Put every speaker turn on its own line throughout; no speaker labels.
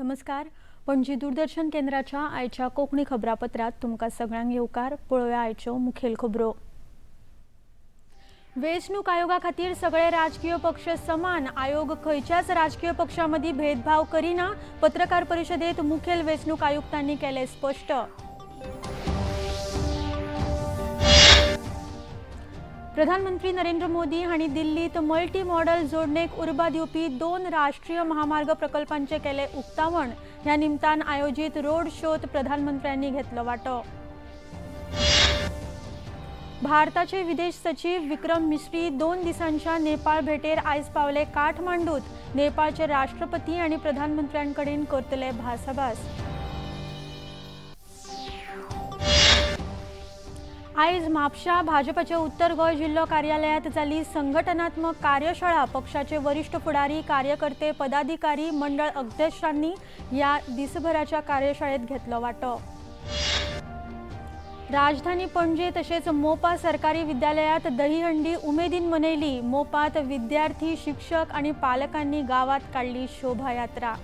नमस्कार. पणजी दूरदर्शन केंद्राच्या आयच्या कोंकणी खबरापत्रात तुमकां सगळ्यांक येवकार. पळोवया आयच्यो मुखेल खबरो. वेंचणूक आयोगा खातीर सगळे राजकीय पक्ष समान. आयोग खंयच्याच राजकीय पक्षांमदी भेदभाव करिना. पत्रकार परिशदेत मुखेल वेंचणूक आयुक्तांनी केले स्पष्ट. प्रधानमंत्री नरेंद्र मोदी हांणी दिल्लीत मल्टी मॉडल जोडणेक उर्बा दिवपी 2 राष्ट्रीय महामार्ग प्रकल्पांचे केले उक्तावण. ह्या निमतान आयोजित रोड शोत प्रधानमंत्र्यांनी घेतलो वांटो. भारताचे विदेश सचिव विक्रम मिस्री 2 दिसांच्या नेपाळ भेटेर आयज पावले काठमांडूत. नेपाळचे राष्ट्रपती आणि प्रधानमंत्र्यांकडेन करतले भासाभास. आयज म्हापशा भाजपाच्या उत्तर गोंय जिल्लो कार्यालयात जाली संघटनात्मक कार्यशाळा. पक्षाचे वरिष्ठ फुडारी, कार्यकर्ते, पदाधिकारी, मंडळ अध्यक्षांनी या दिसभराच्या कार्यशाळेत घेतलो वांटो. राजधानी पणजे तसेच मोपा सरकारी विद्यालयात दहीहंडी उमेदीन मनयली. मोपात विद्यार्थी, शिक्षक आणि पालकांनी गावात काढली शोभायात्रा.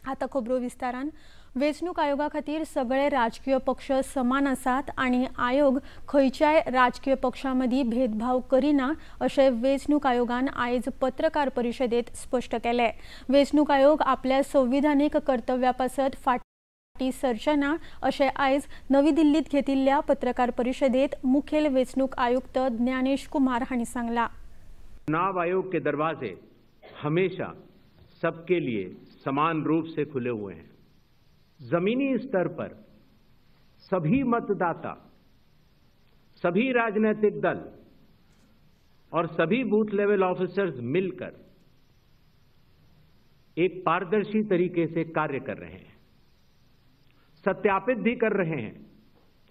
आता खबरो विस्तारान. वेंचणूक आयोगा खातीर सगळे राजकीय पक्ष समान आसात आणि आयोग खंयच्याय राजकीय पक्षांमदी भेदभाव करिना अशें वेंचणूक आयोगान आयज पत्रकार परिशदेत स्पश्ट केले. वेंचणूक आयोग आपल्या संविधानीक कर्तव्या पासत फाटी सरचना अशें आयज नवी दिल्लीत घेतिल्ल्या पत्रकार परिशदेत मुखेल वेंचणूक आयुक्त ज्ञानेश कुमार हांणी सांगला.
चुनाव आयोग के दरवाजे हमेशा सबके लिए समान रूप से खुले हुए हैं. जमीनी स्तर पर सभी मतदाता, सभी राजनीतिक दल और सभी बूथ लेवल ऑफिसर्स मिलकर एक पारदर्शी तरीके से कार्य कर रहे हैं, सत्यापित भी कर रहे हैं,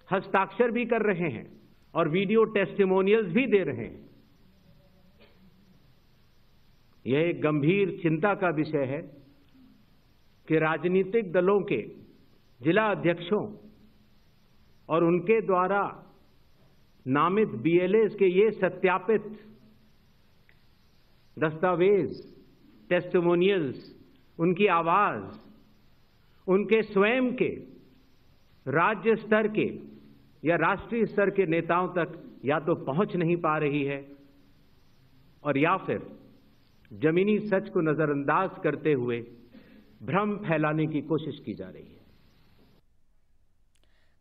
हस्ताक्षर भी कर रहे हैं और वीडियो टेस्टिमोनियल्स भी दे रहे हैं. यह एक गंभीर चिंता का विषय है कि राजनीतिक दलों के जिला अध्यक्षों और उनके द्वारा नामित बीएलएस के ये सत्यापित दस्तावेज, टेस्टिमोनियल्स, उनकी आवाज उनके स्वयं के राज्य स्तर के या राष्ट्रीय स्तर के नेताओं तक या तो पहुंच नहीं पा रही है और या फिर जमीनी सच को नजरअंदाज करते हुए भ्रम फैलाने की कोशिश की जा रही है.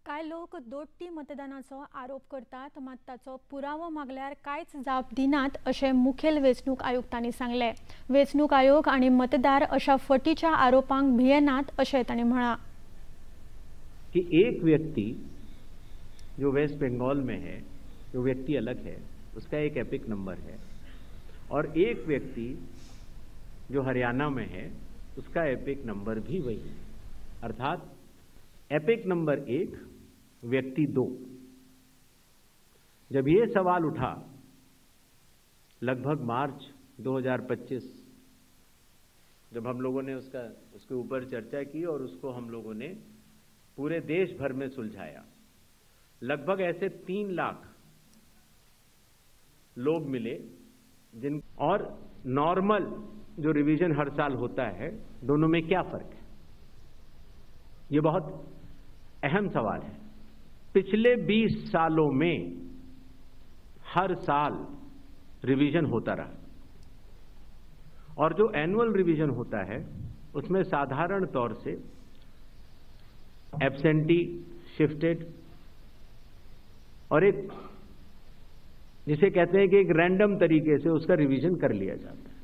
काय लोक दोट्टी मतदानाचो आरोप करतात, मात ताचो पुरावो मागल्यार कांयच जाप दिनात अशें मुखेल वेंचणूक आयुक्तांनी सांगले. वेंचणूक आयोग आणि मतदार अशा फटीच्या आरोपांक भियेनात अशें तांणी म्हळां.
कि एक व्यक्ति जो वेस्ट बंगाल में है, जो व्यक्ति अलग है, उसका एक एपिक नंबर है और एक व्यक्ति जो हरियाणा में है उसका एपिक नंबर भी वही है. अर्थात एपिक नंबर 1, व्यक्ति 2. जब ये सवाल उठा लगभग मार्च 2025, जब हम लोगों ने उसके ऊपर चर्चा की और उसको हम लोगों ने पूरे देश भर में सुलझाया. लगभग ऐसे 3 लाख लोग मिले जिन और नॉर्मल जो रिवीजन हर साल होता है, दोनों में क्या फर्क है? ये बहुत अहम सवाल है. पिछले 20 सालों में हर साल रिवीजन होता रहा और जो एनुअल रिवीजन होता है उसमें साधारण तौर से एब्सेंटी, शिफ्टेड और एक जिसे कहते हैं कि एक रैंडम तरीके से उसका रिवीजन कर लिया जाता है.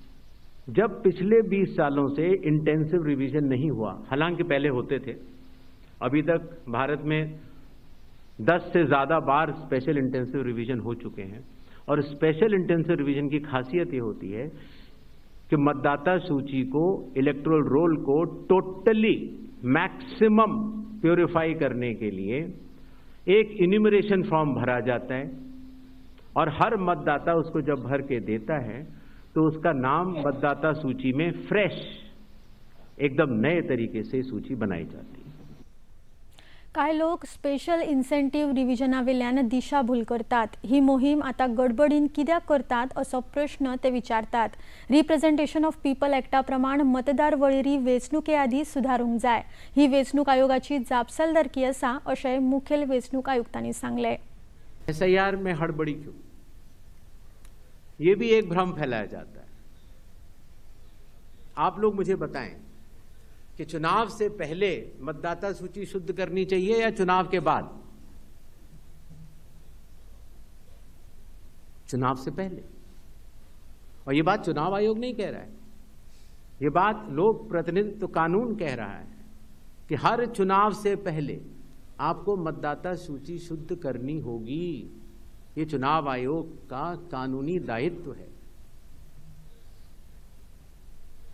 जब पिछले 20 सालों से इंटेंसिव रिवीजन नहीं हुआ, हालांकि पहले होते थे, अभी तक भारत में 10 से ज्यादा बार स्पेशल इंटेंसिव रिवीजन हो चुके हैं और स्पेशल इंटेंसिव रिवीजन की खासियत ये होती है कि मतदाता सूची को, इलेक्टोरल रोल को टोटली मैक्सिमम प्योरीफाई करने के लिए एक इन्यूमरेशन फॉर्म भरा जाता है और हर मतदाता उसको जब भर के देता है तो उसका नाम मतदाता सूची में फ्रेश, एकदम नए तरीके से सूची बनाई जाती है.
काय लोक स्पेशल इन्सेंटिव्ह डिव्हिजनावेल्यान दिशाभूल करतात. ही मोहीम आता गडबडीन कित्याक करतात असो प्रश्न ते विचारतात. रिप्रेझेंटेशन ऑफ पीपल एक्टा प्रमाण मतदार वळेरी वेंचणुके आदी सुधारूंक जाय. ही वेंचणूक आयोगाची जापसालदारकी आसा अशें मुखेल वेंचणूक आयुक्तांनी सांगले.
SIR में हड़बड़ी क्यों? ये भी एक भ्रम फैलाया जाता है. आप लोग मुझे बताएं कि चुनाव से पहले मतदाता सूची शुद्ध करनी चाहिए या चुनाव के बाद? चुनाव से पहले. और ये बात चुनाव आयोग नहीं कह रहा है, ये बात लोक प्रतिनिधित्व कानून कह रहा है कि हर चुनाव से पहले आपको मतदाता सूची शुद्ध करनी होगी. ये चुनाव आयोग का कानूनी दायित्व है.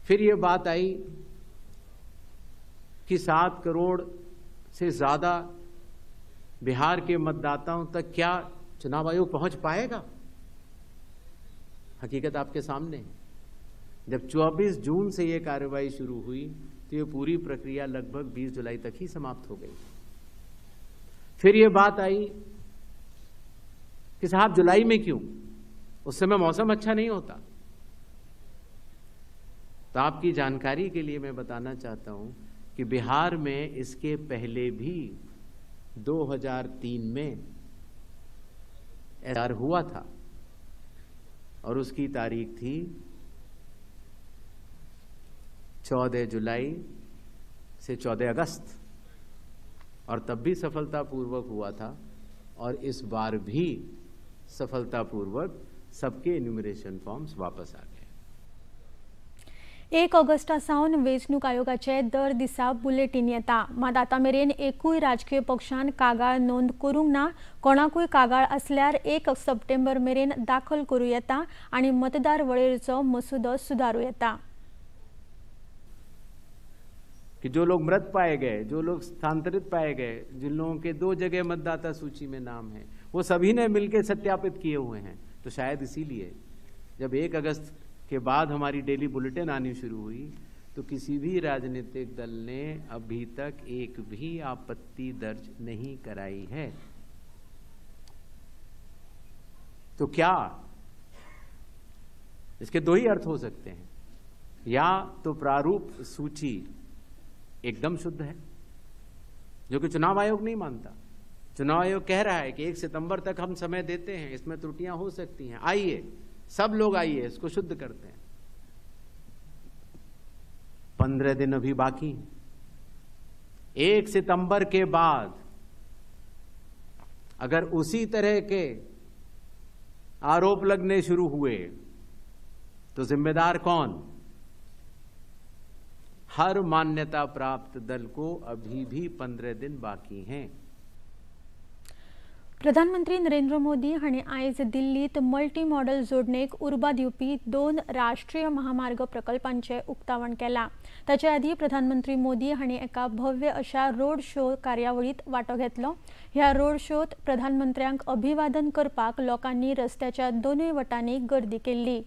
फिर ये बात आई कि 7 करोड़ से ज्यादा बिहार के मतदाताओं तक क्या चुनाव आयोग पहुंच पाएगा? हकीकत आपके सामने है. जब 24 जून से यह कार्रवाई शुरू हुई तो ये पूरी प्रक्रिया लगभग 20 जुलाई तक ही समाप्त हो गई. फिर ये बात आई कि साहब जुलाई में क्यों? उस समय मौसम अच्छा नहीं होता. तो आपकी जानकारी के लिए मैं बताना चाहता हूं कि बिहार में इसके पहले भी 2003 में SIR हुआ था और उसकी तारीख थी 14 जुलाई से 14 अगस्त और तब भी सफलतापूर्वक हुआ था. और इस बार भी सफलतापूर्वक सबके एन्युमरेशन फॉर्म्स वापस आ गए.
1 ऑगस्टा सावन वेंचणूक आयोगाचे दर दिसा बुलेटिन येता. मात आतां मेरेन एकूय राजकीय पक्षान कागाळ नोंद करूंक ना. कोणाकूय कागाळ असल्यार 1 सप्टेंबर मेरेन दाखल करूं येता आनी मतदार वळेरेचो मसुदो सुधारूं येता.
कि जो लोग मृत पाए गए, जो लोग स्थानांतरित पाए गए, जिन लोगों के 2 जगह मतदाता सूची में नाम है, वो सभी ने मिलकर सत्यापित किए हुए हैं. तो शायद इसीलिए जब 1 अगस्त के बाद हमारी डेली बुलेटिन आनी शुरू हुई तो किसी भी राजनीतिक दल ने अभी तक एक भी आपत्ति दर्ज नहीं कराई है. तो क्या इसके 2 ही अर्थ हो सकते हैं. या तो प्रारूप सूची एकदम शुद्ध है, जो कि चुनाव आयोग नहीं मानता. चुनाव आयोग कह रहा है कि 1 सितंबर तक हम समय देते हैं, इसमें त्रुटियां हो सकती हैं, आइए सब लोग आइए इसको शुद्ध करते हैं. 15 दिन अभी बाकी. 1 सितंबर के बाद अगर उसी तरह के आरोप लगने शुरू हुए तो जिम्मेदार कौन? हर मान्यता प्राप्त दल को अभी भी 15 दिन बाकी हैं.
प्रधानमंत्री नरेंद्र मोदी हांणी आयज दिल्लीत मल्टी मॉडल जोडणेक उर्बा दिवपी 2 राष्ट्रीय महामार्ग प्रकल्पांचे उक्तावण केला. ताचे आदी प्रधानमंत्री मोदी हांणी एका भव्य अशा रोड शो कार्यावळीत वांटो घेतलो. ह्या रोड शोत प्रधानमंत्र्यांक अभिवादन करपाक लोकांनी रस्त्याच्या दोनूय वटांनी गर्दी केल्ली.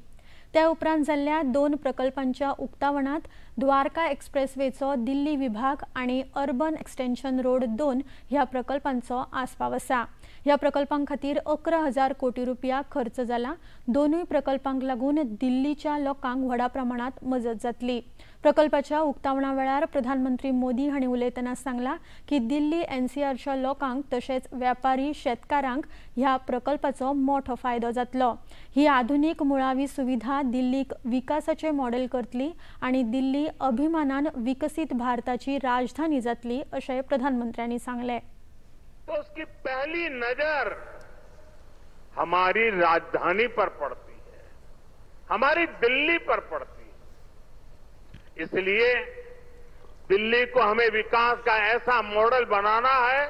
त्या उपरांत जाल्ल्या 2 प्रकल्पांच्या उक्तावणात द्वारका एक्सप्रेसवेचो दिल्ली विभाग आणि अर्बन एक्सटेन्शन रोड 2 ह्या प्रकल्पांचो आस्पाव आसा. ह्या प्रकल्पां खातीर 11,000 कोटी रुपया खर्च जाला. दोनूय प्रकल्पांक लागून दिल्लीच्या लोकांक व्हडा प्रमाणात मजत जातली. प्रकल्पाच्या उक्तावणा वेळार प्रधानमंत्री मोदी हांणी उलयतना सांगला की दिल्ली NCRच्या लोकांक तशेंच व्यापारी शेतकारांक ह्या प्रकल्पाचो मोठो फायदो जातलो. ही आधुनीक मुळावी सुविधा दिल्लीक विकासाचे मॉडेल करतली आणि दिल्ली अभिमानान विकसित भारताची राजधानी जातली अशें प्रधानमंत्र्यांनी सांगले.
तो उसकी पहली नजर हमारी राजधानी पर पड़ती है, हमारी दिल्ली पर पड़ती है. इसलिए दिल्ली को हमें विकास का ऐसा मॉडल बनाना है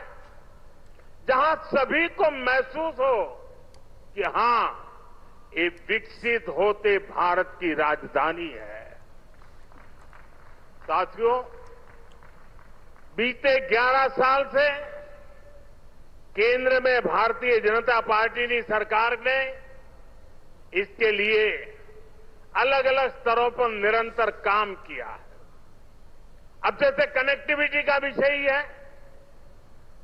जहां सभी को महसूस हो कि हां, ये विकसित होते भारत की राजधानी है. साथियों, बीते 11 साल से केंद्र में भारतीय जनता पार्टी की सरकार ने इसके लिए अलग अलग स्तरों पर निरंतर काम किया है. अब जैसे कनेक्टिविटी का विषय ही है,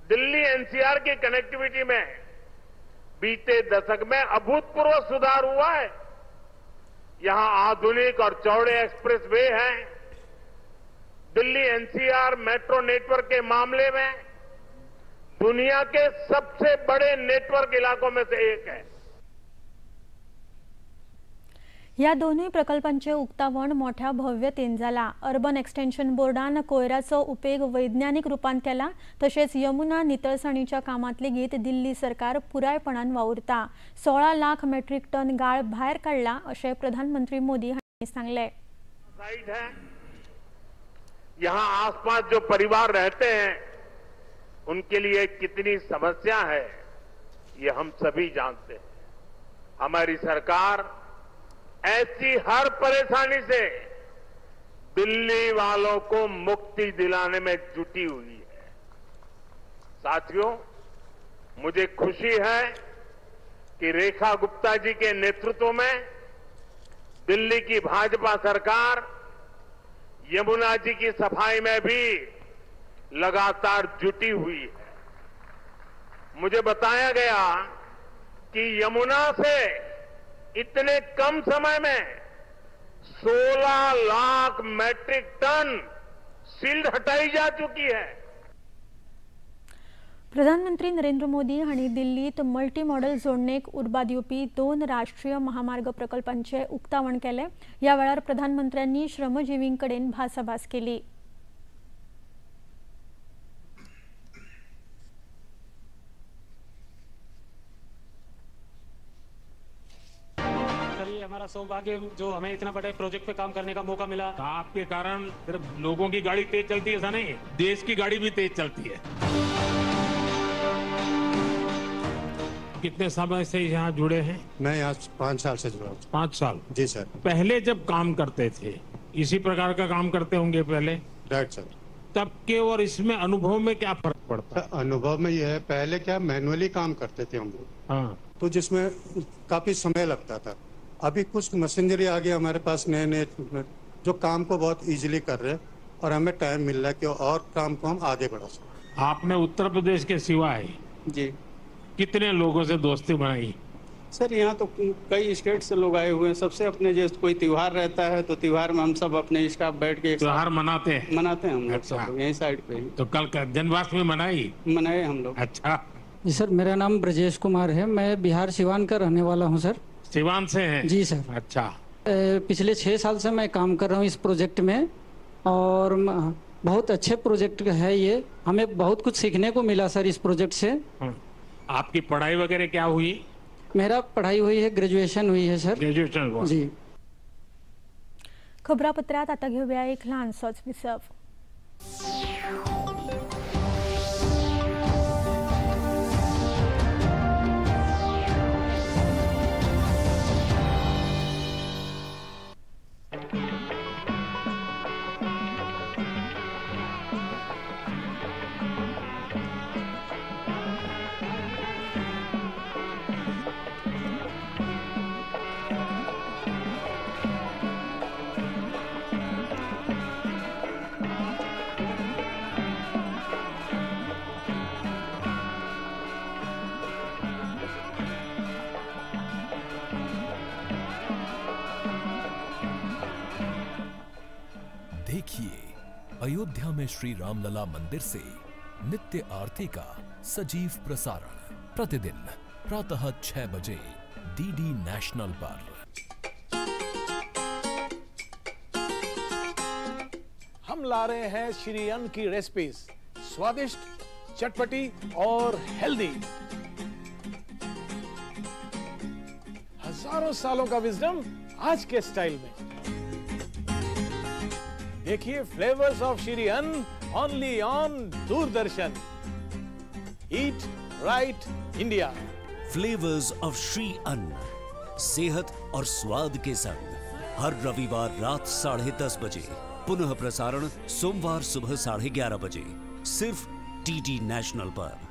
दिल्ली एनसीआर की कनेक्टिविटी में बीते दशक में अभूतपूर्व सुधार हुआ है। यहां आधुनिक और चौड़े एक्सप्रेसवे हैं। दिल्ली एनसीआर मेट्रो नेटवर्क के मामले में दुनिया के सबसे बड़े नेटवर्क इलाकों में से एक है।
या दोन्ही प्रकल्पांचे उक्तावण मोठ्या भव्यतेन जाला। अर्बन एक्सटेन्शन बोर्डान कोयराचो उपेग वैज्ञानिक रुपान केला, तशेंच यमुना नितळसाणीच्या कामांत लेगीत दिल्ली सरकार पुरायपणान वावुरता। 16 लाख मेट्रिक टन गाळ भायर काडला अशें प्रधानमंत्री मोदी हांणी सांगले।
साइट है, यहां आसपास जो परिवार रहते हैं उनके लिए कितनी समस्या है ये हम सभी जानते हैं। हमारी सरकार ऐसी हर परेशानी से दिल्ली वालों को मुक्ति दिलाने में जुटी हुई है। साथियों, मुझे खुशी है कि रेखा गुप्ता जी के नेतृत्व में दिल्ली की भाजपा सरकार यमुना जी की सफाई में भी लगातार जुटी हुई है। मुझे बताया गया कि यमुना से इतने कम समय में 16 लाख मैट्रिक टन सील्ड हटाई जा चुकी है।
प्रधानमंत्री नरेंद्र मोदी हांणी दिल्लीत मल्टी मॉडल जोडणेक उर्बा दिवपी 2 राष्ट्रीय महामार्ग प्रकल्पांचे उक्तावण केले। या वेळार प्रधानमंत्र्यांनी श्रमजीवींकडेन भासाभास केली।
हमारा सौभाग्य जो हमें इतना बड़े प्रोजेक्ट पे काम करने का मौका मिला। आपके कारण सिर्फ लोगों की गाड़ी तेज चलती है ऐसा नहीं, देश की गाड़ी भी तेज चलती है। कितने समय से यहाँ जुड़े हैं?
मैं यहाँ 5 साल से जुड़ा हूँ।
5 साल?
जी सर।
पहले जब काम करते थे इसी प्रकार का काम करते होंगे पहले?
Right sir.
तब के और इसमें अनुभव में क्या फर्क पड़ता है?
अनुभव में यह है, पहले क्या मैनुअली काम करते थे हम लोग।
हाँ।
तो जिसमें काफी समय लगता था। अभी कुछ मशीनरी आ गई हमारे पास नए जो काम को बहुत इजीली कर रहे हैं और हमें टाइम मिल रहा है कि और काम को हम आगे बढ़ा सकें।
आपने उत्तर प्रदेश के सिवाय
जी
कितने लोगों से दोस्ती बनाई?
सर, यहाँ तो कई स्टेट से लोग आए हुए हैं। सबसे अपने जैसे कोई त्योहार रहता है तो त्योहार में हम सब अपने स्टाफ बैठ के
त्योहार मनाते हैं?
मनाते हैं हम लोग।
अच्छा।
सब यहीं साइड पे ही
तो कल जन्माष्टमी मनाई?
मनाए हम लोग।
अच्छा।
जी सर, मेरा नाम ब्रजेश कुमार है। मैं बिहार सिवान का रहने वाला हूँ सर।
सिवान से हैं?
जी सर।
अच्छा।
पिछले 6 साल से मैं काम कर रहा हूँ इस प्रोजेक्ट में और बहुत अच्छे प्रोजेक्ट है ये। हमें बहुत कुछ सीखने को मिला सर इस प्रोजेक्ट से।
आपकी पढ़ाई वगैरह क्या हुई?
मेरा पढ़ाई हुई है, ग्रेजुएशन हुई है सर।
ग्रेजुएशन हुआ?
जी।
खबरापत्रात आता घेऊया एक लहानसोच विसव।
देखिए, अयोध्या में श्री रामलला मंदिर से नित्य आरती का सजीव प्रसारण प्रतिदिन प्रातः 6 बजे डीडी नेशनल पर।
हम ला रहे हैं श्री अन्न की रेसिपीज, स्वादिष्ट, चटपटी और हेल्दी। हजारों सालों का विजडम आज के स्टाइल में। देखिए फ्लेवर्स ऑफ श्री अन्न only on Doordarshan. Eat right India.
Flavours of Shri अन्न, सेहत और स्वाद के संग हर रविवार रात 10:30 बजे, पुनः प्रसारण सोमवार सुबह 11:30 बजे, सिर्फ डीडी नेशनल पर।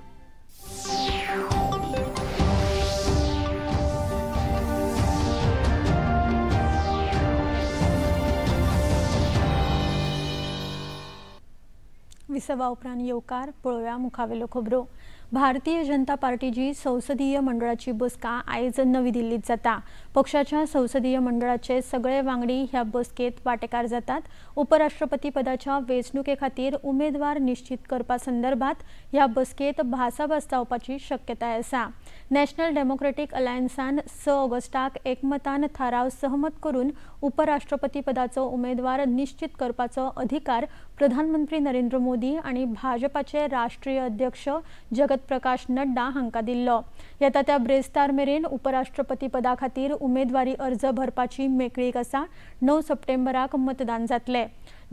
सवा उपरांत येवकार पळोवया मुखावेल्यो खबरो। भारतीय जनता पार्टीची संसदीय मंडळाची बसका आयज नवी दिल्लीत जाता। पक्षाच्या संसदीय मंडळाचे सगळे वांगडी ह्या बसकेत वांटेकार जातात। उपराष्ट्रपती पदाच्या वेंचणुके खातीर उमेदवार निश्चित करपा संदर्भात ह्या बसकेत भासाभास जावपाची शक्यताय आसा। नॅशनल डेमोक्रेटिक अलायन्सान 6 ऑगस्टाक एकमतान थाराव सहमत करून उपराष्ट्रपती पदाचो उमेदवार निश्चित करपाचो अधिकार प्रधानमंत्री नरेंद्र मोदी आणि भाजपाचे राष्ट्रीय अध्यक्ष जगत प्रकाश नड्डा हांका दिल्लो। येता त्या ब्रेस्तार मेरेन उपराष्ट्रपती पदा खातीर उमेदवारी अर्ज भरपाची मेकळीक आसा। 9 सप्टेंबराक मतदान जातले।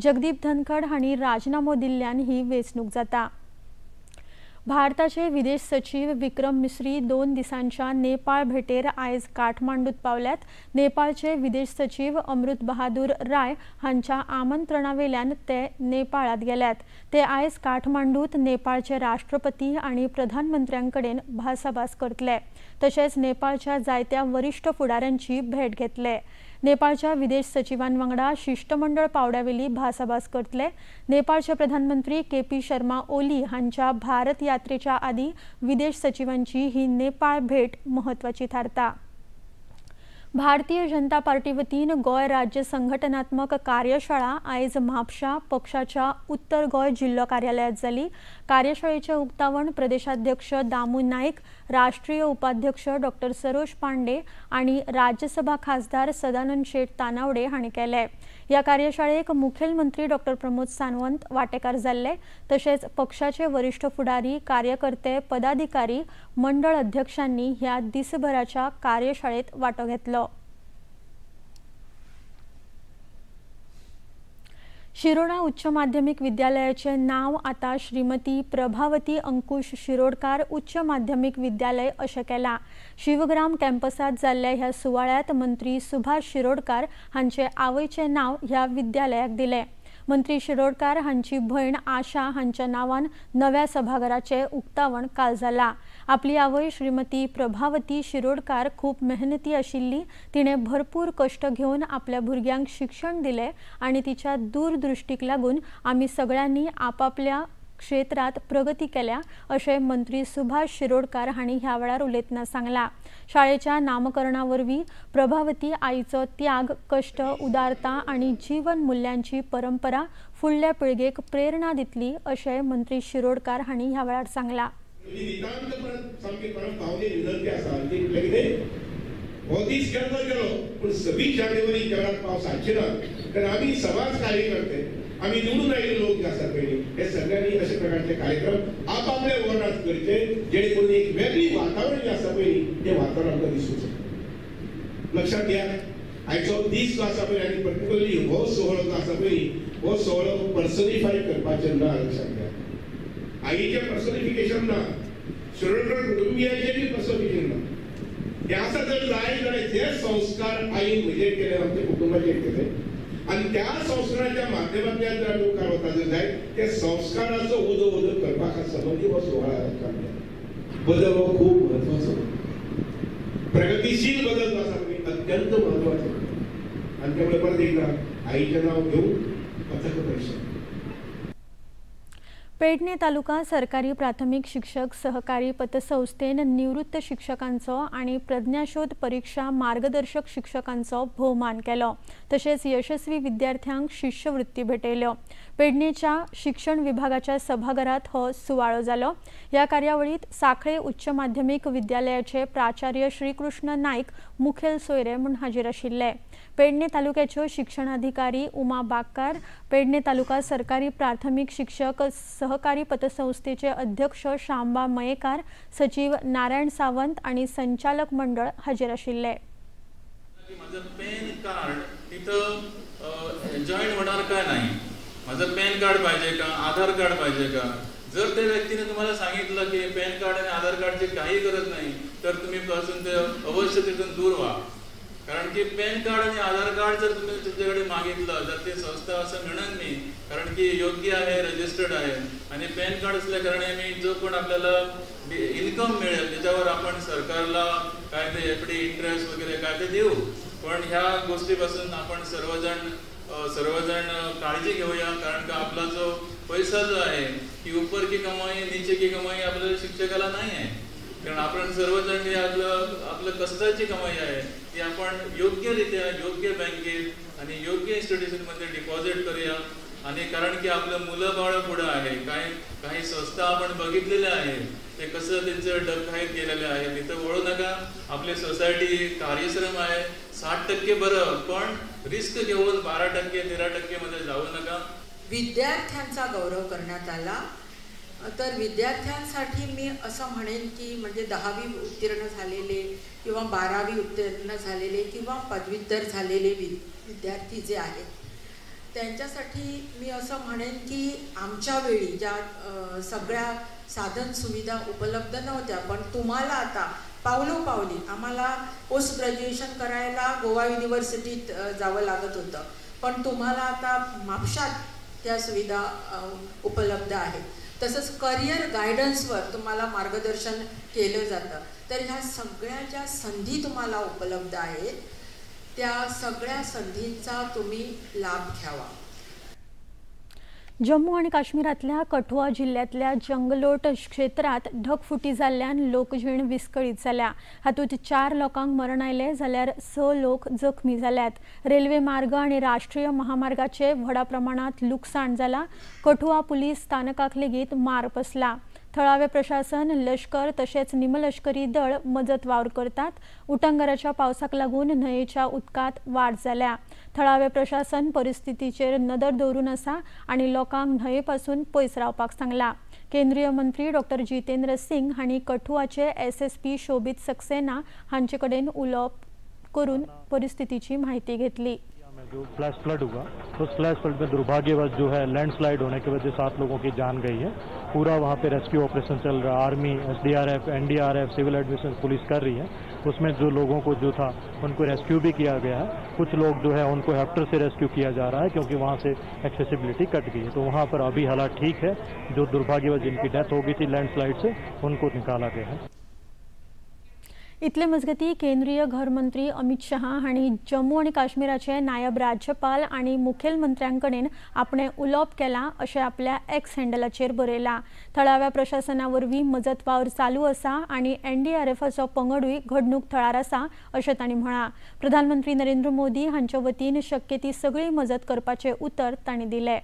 जगदीप धनखड हांणी राजीनामो दिल्ल्यान ही वेंचणूक जाता। भारताचे विदेश सचिव विक्रम मिस्री 2 दिसांच्या नेपाळ भेटेर आयज काठमांडूत पावल्यात। नेपाळचे विदेश सचिव अमृत बहादूर राय हांच्या आमंत्रणावेल्यान ते नेपाळात गेल्यात। ते आयज काठमांडूत नेपाळचे राष्ट्रपती आणि प्रधानमंत्र्यांकडेन भासाभास करतले। तशेंच नेपाळच्या जायत्या वरिष्ठ फुडाऱ्यांची भेट घेतले। नेपाळच्या विदेश सचिवांवांगडा शिष्टमंडळ पावड्यावेली भासाभास करतले। नेपाळचे प्रधानमंत्री KP शर्मा ओली हांच्या भारत यात्रेच्या आदी विदेश सचिवांची ही नेपाळ भेट महत्वाची थारता। भारतीय जनता पार्टी वतीन गोय राज्य संघटनात्मक कार्यशाळा आयज म्हापशा पक्षाच्या उत्तर गोय जिल्लो कार्यालयात जाली। कार्यशाळेचे उक्तावण प्रदेशाध्यक्ष दामू नाईक, राष्ट्रीय उपाध्यक्ष डॉ सरोज पांडे आणि राज्यसभा खासदार सदानंद शेठ तानावडे हांणी केले। या कार्यशाळेक मुखेलमंत्री डॉ प्रमोद सावंत वांटेकार जाल्ले। तशेंच पक्षाचे वरिष्ठ फुडारी, कार्यकर्ते, पदाधिकारी, मंडळ अध्यक्षांनी ह्या दिसभराच्या कार्यशाळेत वांटो घेतलो। शिरोडा उच्च माध्यमिक विद्यालयाचे नाव आता श्रीमती प्रभावती अंकुश शिरोडकार उच्च माध्यमिक विद्यालय अशें केलां। शिवग्राम कॅम्पसात जाल्ल्या ह्या सुवाळ्यात मंत्री सुभाष शिरोडकार हांचे आवयचे नाव ह्या विद्यालयाक दिले। मंत्री शिरोडकार हांची भयण आशा हांच्या नावान नव्या सभाघराचे उक्तावण काल जाला। आपली आवय श्रीमती प्रभावती शिरोडकार खूप मेहनती आशिल्ली। तिणे भरपूर कष्ट घेवन आपल्या भुरग्यांक शिक्षण दिले आणि तिच्या दूरदृष्टीक लागून आमी सगळ्यांनी आपापल्या क्षेत्रात प्रगती केल्या अशें मंत्री सुभाष शिरोडकार हांणी ह्या वेळार उलयतना सांगला। शाळेच्या नामकरणावरवी प्रभावती आईचो त्याग, कष्ट, उदारता आणि जीवन मूल्यांची परंपरा फुडल्या पिळगेक प्रेरणा दितली अशें मंत्री शिरोडकार हांणी ह्या वेळार सांगला।
आम्ही निवडून आलेले लोक जे असतात हे सगळ्यांनी अशा प्रकारचे कार्यक्रम आपापल्या वर्णात करते, जेणेकरून एक वेगळी वातावरण जे असता पळय ते वातावरण आमकां दिसूं शकता। लक्षात घ्या, आयचो दीस जो आसा पळय आनी पर्टिक्युलरली हो सोहळो जो आसा पळय हो सोहळो पर्सनिफाय करपाचे ना। लक्षात घ्या, आईचे पर्सनिफिकेशन ना, शिरोडकर कुटुंबियांचे बी पर्सनिफिकेशन ना। हे आसा जर जाय जाल्यार जे संस्कार आईन म्हजे केले, आमच्या कुटुंबाचे केले आणि त्या संस्काराच्या माध्यमातल्यान जर मुखार वता जाय त्या संस्काराचो उदो करपाक संबंधी हो सोहळा बदल हो खूप महत्वाचो, प्रगतीशील बदल जो आसा पळय अत्यंत महत्वाचो। आणि त्यामुळे परत एकदा आईचे नाव घेऊन पथक परिषद।
पेडणे तालुका सरकारी प्राथमिक शिक्षक सहकारी पतसंस्थेन निवृत्त शिक्षकांचो आणि प्रज्ञाशोध परीक्षा मार्गदर्शक शिक्षकांचो भोवमान केलो। तशेंच यशस्वी विद्यार्थ्यांक शिष्यवृत्ती भेटयल्यो। पेडणेच्या शिक्षण विभागाच्या सभाघरात हो सुवाळो जालो। या कार्यावळीत साखळे उच्च माध्यमिक विद्यालयाचे प्राचार्य श्रीकृष्ण नाईक मुखेल सोयरे म्हूण हाजीर आशिल्ले। पेडणे तालुक्याच्यो शिक्षणाधिकारी उमा बागकार, पेडणे तालुका सरकारी प्राथमिक शिक्षक सहकारी पतसंस्थेचे अध्यक्ष शांबा मयेकार, सचिव नारायण सावंत आणि संचालक मंडळ हाजीर आशिल्ले।
माझं पॅन कार्ड तिथं जॉईन होणार का नाही, माझं पॅन कार्ड पाहिजे का, आधार कार्ड पाहिजे का। जर त्या व्यक्तीने तुम्हाला सांगितलं की पॅन कार्ड आणि आधार कार्डची काही गरज नाही तर तुम्ही पासून ते अवश्य तिथून दूर व्हा। कारण की पॅन कार्ड आणि आधार कार्ड जर तुम्ही तुमच्याकडे मागितलं तर ते संस्था असं म्हणत नाही, कारण की योग्य आहे, रजिस्टर्ड आहे। आणि पॅन कार्ड असल्या कारणाने जो पण आपल्याला इन्कम मिळेल त्याच्यावर आपण सरकारला काय ते FD इंटरेस्ट वगैरे काय ते देऊ। पण ह्या गोष्टीपासून आपण सर्वजण सर्वजण काळजी घेऊया, कारण का आपला जो पैसा जो आहे की ऊपर की कमाई नीचे की कमाई आपल्याला शिक्षकाला नाही आहे, कारण आपण सर्वजण हे आपलं कष्टाची कमाई आहे ती आपण योग्यरित्या योग्य बँकेत आणि योग्य इन्स्टिट्यूशनमध्ये डिपॉझिट करूया. आणि कारण की आपलं मुलं बाळ पुढे आहे, काही संस्था आपण बघितलेल्या आहेत ते कसं त्यांचं डबघाईत गेलेले आहे, तिथं वळू नका. आपली सोसायटी कार्यश्रम आहे, 60% बरं, पण रिस्क घेऊन 12% 13% मध्ये जाऊ नका.
विद्यार्थ्यांचा गौरव करण्यात आला. तर विद्यार्थ्यांसाठी मी असं म्हणेन की म्हणजे 10वी उत्तीर्ण झालेले किंवा 12वी उत्तीर्ण झालेले किंवा पदव्युत्तर झालेले विद्यार्थी जे आहेत त्यांच्यासाठी मी असं म्हणेन की आमच्या वेळी ज्या सगळ्या साधन सुविधा उपलब्ध नव्हत्या, पण तुम्हाला आता पावलोपावली आम्हाला पोस्ट ग्रॅज्युएशन करायला गोवा युनिव्हर्सिटीत जावं लागत होतं, पण तुम्हाला आता म्हापशात त्या सुविधा उपलब्ध आहेत. तसंच करिअर गायडन्सवर तुम्हाला मार्गदर्शन केलं जातं. तर ह्या सगळ्या ज्या संधी तुम्हाला उपलब्ध आहेत त्या सगळ्या संधींचा तुम्ही लाभ घ्यावा.
जम्मू आणि काश्मीरातल्या कठुआ जिल्ह्यातल्या जंगलोट क्षेत्रात ढगफुटी जाल्ल्यान लोकजीण विस्कळीत जाल्या. हातूंत 4 लोकांक मरण आयले जाल्यार 6 लोक जखमी जाल्यात. रेल्वे मार्ग आणि राष्ट्रीय महामार्गाचे व्हडा प्रमाणात लुकसाण जाला. कठुआ पुलीस स्थानकाक लेगीत मार बसला. थळावे प्रशासन, लष्कर तशेंच निमलष्करी दळ मजत वावर करतात. उटंगराच्या पावसाक लागून न्हंयेच्या उदकात वाड जाल्या. थळावे प्रशासन परिस्थितीचेर नदर दवरून आसा आणि लोकांक न्हंयेपासून पयस रावपाक सांगला. केंद्रीय मंत्री डॉ. जितेंद्र सिंग हांणी कठुआचे SSP शोभित सक्सेना हांचे कडेन उलोवप करून परिस्थितीची माहिती घेतली.
जो फ्लैश फ्लड हुआ तो उस फ्लैश फ्लड में दुर्भाग्यवश जो है लैंडस्लाइड होने की वजह से 7 लोगों की जान गई है. पूरा वहाँ पे रेस्क्यू ऑपरेशन चल रहा है. Army, SDRF, NDRF, civil admission police कर रही है. उसमें जो लोगों को जो था उनको रेस्क्यू भी किया गया है. कुछ लोग जो है उनको हेक्टर से रेस्क्यू किया जा रहा है क्योंकि वहाँ से एक्सेसिबिलिटी कट गई है. तो वहाँ पर अभी हालात ठीक है. जो दुर्भाग्यवश जिनकी डेथ हो गई थी लैंडस्लाइड से उनको निकाला गया है.
इतले मजगती केंद्रीय गृहमंत्री अमित शाह हांणी जम्मू आणि काश्मीराचे नायब राज्यपाल आणि मुखेलमंत्र्यांकडेन आपणे उलोवप केला अशें आपल्या X हँडलाचेर बरयला. थळाव्या प्रशासनावरवीं मजत वावर चालू आसा आणि NDRFचो पंगडूय घडणूक थळार आसा अशें तांणी म्हळां. प्रधानमंत्री नरेंद्र मोदी हांचे वतीन शक्य ती सगळी मजत करपाचें उतर तांणी दिलें.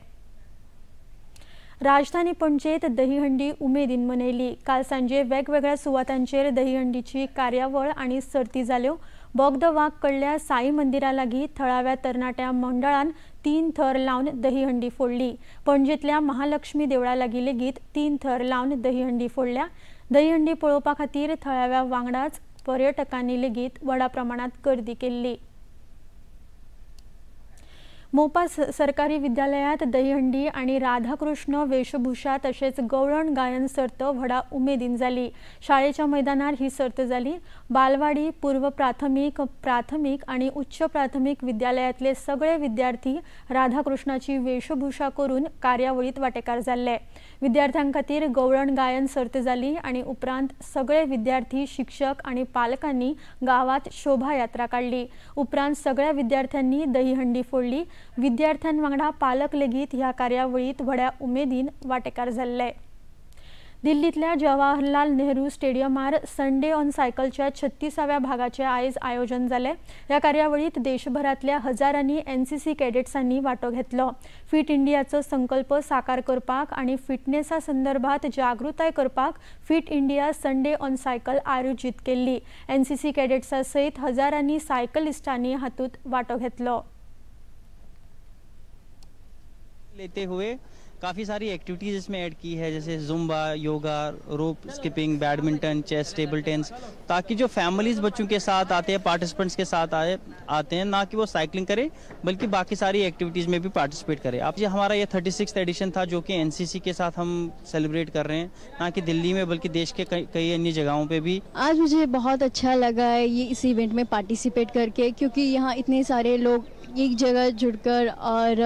राजधानी पणजेत दहीहंडी उमेदीन मनयली. काल सांजे वेगवेगळ्या सुवातांचेर दहीहंडीची कार्यावळ आणि सर्ती जाल्यो. बोगदो वाघ कडल्या साई मंदिरा लागीं थळाव्या तरणाट्या मंडळान 3 थर लावन दहीहंडी फोडली. पणजेतल्या महालक्ष्मी देवळा लागीं लेगीत 3 थर लावन दहीहंडी फोडल्या. दहीहंडी पळोवपा खातीर थळाव्या वांगडाच पर्यटकांनी लेगीत व्हडा प्रमाणात गर्दी केल्ली. मोपा सरकारी विद्यालयात दहीहंडी आणि राधाकृष्ण वेशभूषा तसेच गवळण गायन सर्त व्हडा उमेदीन जाली. शाळेच्या मैदानार ही सर्त जाली. बालवाडी, पूर्व प्राथमिक, प्राथमिक आणि उच्च प्राथमिक विद्यालयातले सगळे विद्यार्थी राधाकृष्णाची वेशभूषा करून कार्यावळीत वांटेकार जाल्ले. विद्यार्थ्यां खातीर गवळण गायन सर्त जाली आणि उपरांत सगळे विद्यार्थी, शिक्षक आणि पालकांनी गावात शोभायात्रा काढली. उपरांत सगळ्या विद्यार्थ्यांनी दहीहंडी फोडली. विद्यार्थ्यांवांगडा पालक लेगीत ह्या कार्यावळीत व्हड्या उमेदीन वांटेकार जाल्ले. दिल्लीतल्या जवाहरलाल नेहरू स्टेडियमार संडे ऑन सायकलच्या 36व्या भागाचे आयज आयोजन जाले. ह्या कार्यावळीत देशभरातल्या हजारांनी NCC कॅडेट्सांनी वांटो घेतलो. फिट इंडियाचो संकल्प साकार करपाक आणि फिटनेसा संदर्भात जागृताय करपाक fit India Sunday on cycle आयोजीत केल्ली. NCC कॅडेट्सा सयत हजारांनी सायकलिस्टांनी हातूंत वांटो घेतलो.
लेते हुए काफ़ी सारी एक्टिविटीज़ इसमें ऐड की है, जैसे zumba, yoga, rope skipping, badminton, chess, table tennis, ताकि जो फैमिलीज बच्चों के साथ आते हैं, पार्टिसिपेंट्स के साथ आते हैं, ना कि वो साइकिलिंग करें बल्कि बाकी सारी एक्टिविटीज़ में भी पार्टिसिपेट करें. अब ये हमारा ये 36th एडिशन था जो कि NCC के साथ हम सेलिब्रेट कर रहे हैं, ना कि दिल्ली में बल्कि देश के कई अन्य जगहों पे भी.
आज मुझे बहुत अच्छा लगा है ये इस इवेंट में पार्टिसिपेट करके, क्योंकि यहाँ इतने सारे लोग एक जगह जुड़कर और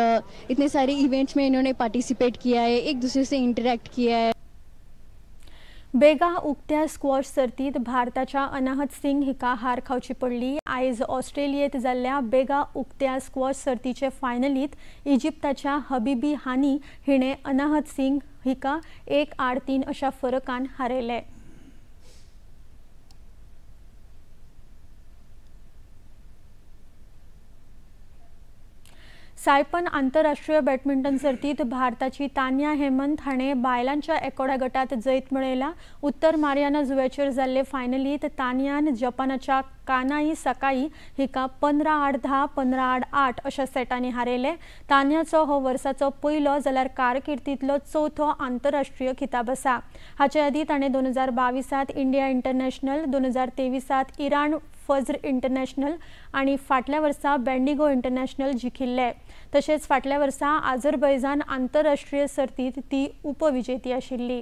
इतने सारे इवेंट्स में इन्होंने पार्टिसिपेट किया है, एक दूसरे से इंटरेक्ट किया है.
बेगा उक्त्या स्क्वॉश सर्तीत भारताच्या अनाहत सिंग हिका हार खावची पडली। आयज ऑस्ट्रेलियेत जाल्ल्या बेगा उक्त्या स्क्वॉश सर्तीचे फायनलीत इजिप्ताच्या हबीबी हानी हिणे अनाहत सिंग हिका 1-3 अशा फरकान हारयले। सायपन आंतरराष्ट्रीय बॅडमिंटन सर्तीत भारताची तान्या हेमंत हाणे बायलांच्या एकोड्या गटात जैत मेळयला। उत्तर मारियाना जुंव्याचेर जाल्ले फायनलीत तान्यान जपानाच्या कानाई सकाई हिका 15-10, 15-8 अशा सेटांनी हारयले। तान्याचो हो वर्साचो पयलो जाल्यार कारकिर्दीतलो चौथो आंतरराष्ट्रीय खिताब आसा। हाचे आदी ताणे 2022 इंडिया इंटरनॅशनल, 2023 इराण फज्र इंटरनॅशनल आणि फाटल्या वर्सा बेंडिगो इंटरनॅशनल जिखिल्ले। तशेंच फाटल्या वर्सा अझरबैजान आंतरराष्ट्रीय सर्तीत ती उपविजेती आशिल्ली।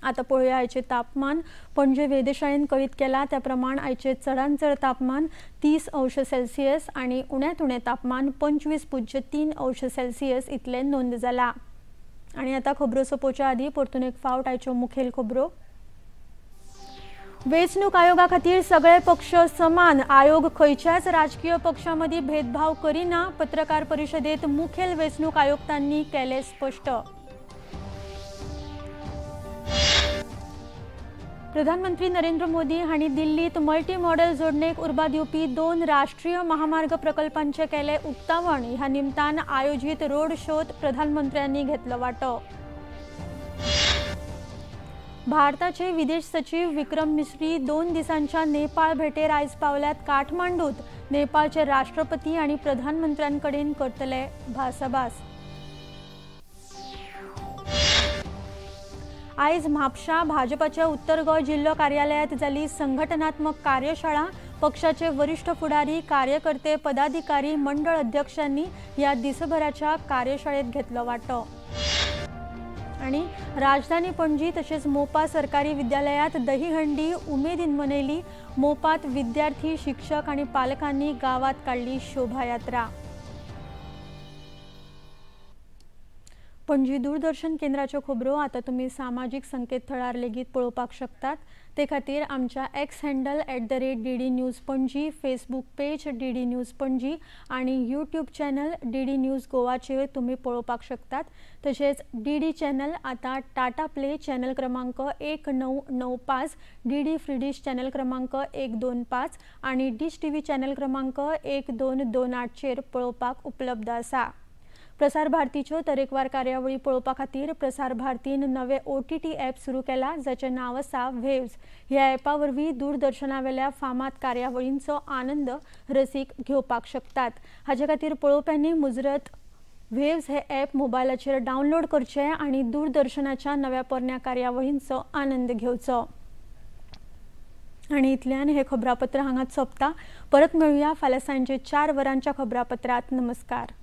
आता पळोवया आयचे तापमान। पणजे वेधशाळेन कळीत केला त्या प्रमाण आयचे चडांत चड तापमान 30°C आणि उण्यांत उणें तापमान 25.3°C इतले नोंद जाला। आणि आता खबरो सोंपोवच्या आदी परतून एक फावट आयच्यो मुखेल खबरो। वेंचणूक आयोगा खातीर सगळे पक्ष समान। आयोग खंयच्याच राजकीय पक्षांमदी भेदभाव करिना। पत्रकार परिशदेत मुखेल वेंचणूक आयुक्तांनी केले स्पष्ट। प्रधानमंत्री नरेंद्र मोदी हांणी दिल्लीत मल्टी मॉडेल जोडणेक उर्बा दिवपी 2 राष्ट्रीय महामार्ग प्रकल्पांचे केले उक्तावण। ह्या निमतान आयोजित रोड शोत प्रधानमंत्र्यांनी घेतलो वांटो। भारताचे विदेश सचिव विक्रम मिस्री 2 दिसांच्या नेपाळ भेटेर आयज पावल्यात काठमांडूत। नेपाळचे राष्ट्रपती आणि प्रधानमंत्र्यांकडेन करतले भासाभास। आयज म्हापशा भाजपाच्या उत्तर गोंय जिल्लो कार्यालयात जाली संघटनात्मक कार्यशाळा। पक्षाचे वरिष्ठ फुडारी, कार्यकर्ते, पदाधिकारी, मंडळ अध्यक्षांनी या दिसभराच्या कार्यशाळेत घेतलो वांटो। आणि राजधानी पणजी तसेच मोपा सरकारी विद्यालयात दहीहंडी उमेदीन मनयली। मोपात विद्यार्थी, शिक्षक आणि पालकांनी गावात काढली शोभायात्रा। पणजी दूरदर्शन केंद्राच्यो खबरो आता तुम्ही सामाजिक संकेतथळार लेगीत पळोवपाक शकतात। ते खातीर आमच्या x handle @DD news Panaji, Facebook page DD news Panaji आणि यूट्यूब चॅनल DD न्यूज गोवाचेर तुम्ही पळोवपाक शकतात। तसेच DD चॅनल आता टाटा प्ले चॅनल क्रमांक 1995, DD फ्री डिश चॅनल क्रमांक 125 आणि डिश TV चॅनल क्रमांक 1228 चेर पळोवपाक उपलब्ध आसा। प्रसार भारतीच्यो तरेकवार कार्यावळी पळोवपा खातीर प्रसार भारतीन नवे OTT ॲप सुरू केला, जाचें नांव आसा वेव्स। ह्या ॲपा वरवीं दूरदर्शनावेल्या फामाद कार्यावळींचो आनंद रसीक घेवपाक शकतात। हाचे खातीर पळोवप्यांनी मुजरत वेव्स हे ॲप मोबायलाचेर डावनलोड करचें आणि दूरदर्शनाच्या नव्या पोरण्या कार्यावळींचो आनंद घेवचो। आणि इतल्यान हे खबरापत्र हांगाच सोंपता। परत मेळुया फाल्यां सांजे 4 वरांच्या खबरापत्रांत। नमस्कार।